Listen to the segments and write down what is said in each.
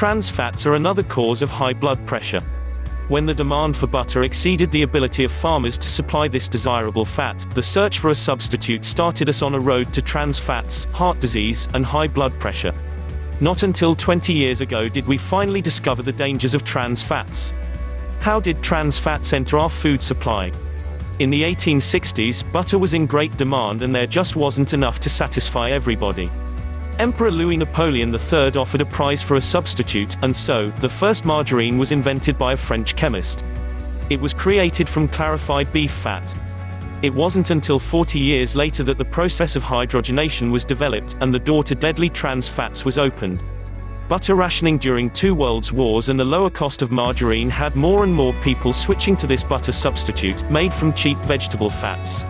Trans fats are another cause of high blood pressure. When the demand for butter exceeded the ability of farmers to supply this desirable fat, the search for a substitute started us on a road to trans fats, heart disease, and high blood pressure. Not until 20 years ago did we finally discover the dangers of trans fats. How did trans fats enter our food supply? In the 1860s, butter was in great demand and there just wasn't enough to satisfy everybody. Emperor Louis Napoleon III offered a prize for a substitute, and so, the first margarine was invented by a French chemist. It was created from clarified beef fat. It wasn't until 40 years later that the process of hydrogenation was developed, and the door to deadly trans fats was opened. Butter rationing during 2 world wars and the lower cost of margarine had more and more people switching to this butter substitute, made from cheap vegetable fats.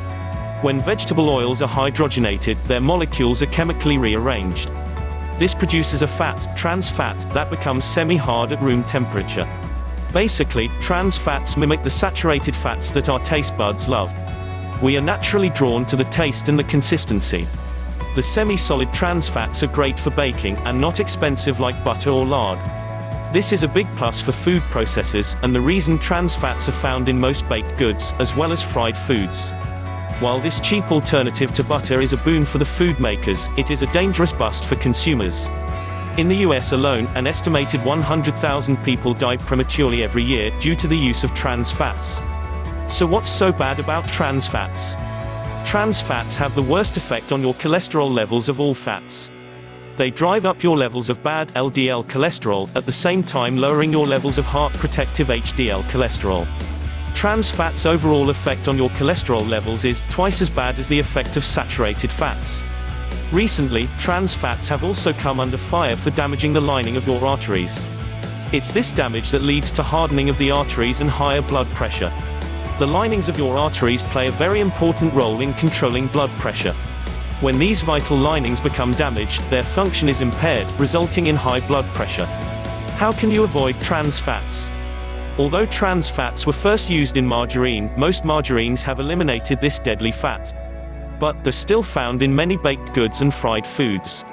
When vegetable oils are hydrogenated, their molecules are chemically rearranged. This produces a fat, trans fat, that becomes semi-hard at room temperature. Basically, trans fats mimic the saturated fats that our taste buds love. We are naturally drawn to the taste and the consistency. The semi-solid trans fats are great for baking, and not expensive like butter or lard. This is a big plus for food processors, and the reason trans fats are found in most baked goods, as well as fried foods. While this cheap alternative to butter is a boon for the food makers, it is a dangerous bust for consumers. In the US alone, an estimated 100,000 people die prematurely every year due to the use of trans fats. So what's so bad about trans fats? Trans fats have the worst effect on your cholesterol levels of all fats. They drive up your levels of bad LDL cholesterol, at the same time lowering your levels of heart protective HDL cholesterol. Trans fats' overall effect on your cholesterol levels is twice as bad as the effect of saturated fats. Recently, trans fats have also come under fire for damaging the lining of your arteries. It's this damage that leads to hardening of the arteries and higher blood pressure. The linings of your arteries play a very important role in controlling blood pressure. When these vital linings become damaged, their function is impaired, resulting in high blood pressure. How can you avoid trans fats? Although trans fats were first used in margarine, most margarines have eliminated this deadly fat. But they're still found in many baked goods and fried foods.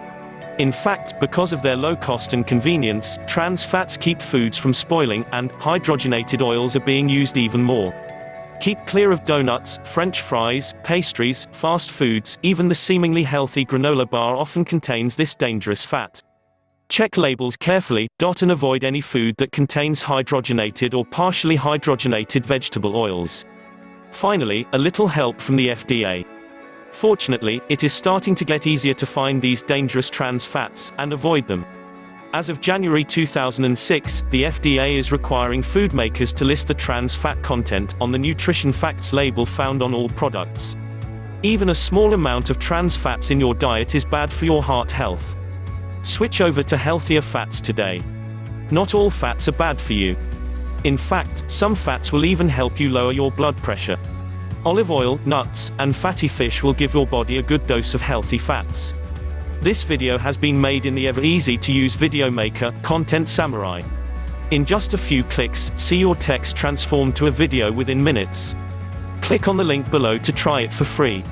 In fact, because of their low cost and convenience, trans fats keep foods from spoiling, and hydrogenated oils are being used even more. Keep clear of donuts, French fries, pastries, fast foods. Even the seemingly healthy granola bar often contains this dangerous fat. Check labels carefully, and avoid any food that contains hydrogenated or partially hydrogenated vegetable oils. Finally, a little help from the FDA. Fortunately, it is starting to get easier to find these dangerous trans fats, and avoid them. As of January 2006, the FDA is requiring food makers to list the trans fat content on the nutrition facts label found on all products. Even a small amount of trans fats in your diet is bad for your heart health. Switch over to healthier fats today. Not all fats are bad for you. In fact, some fats will even help you lower your blood pressure. Olive oil, nuts, and fatty fish will give your body a good dose of healthy fats. This video has been made in the ever-easy-to-use video maker, Content Samurai. In just a few clicks, see your text transform to a video within minutes. Click on the link below to try it for free.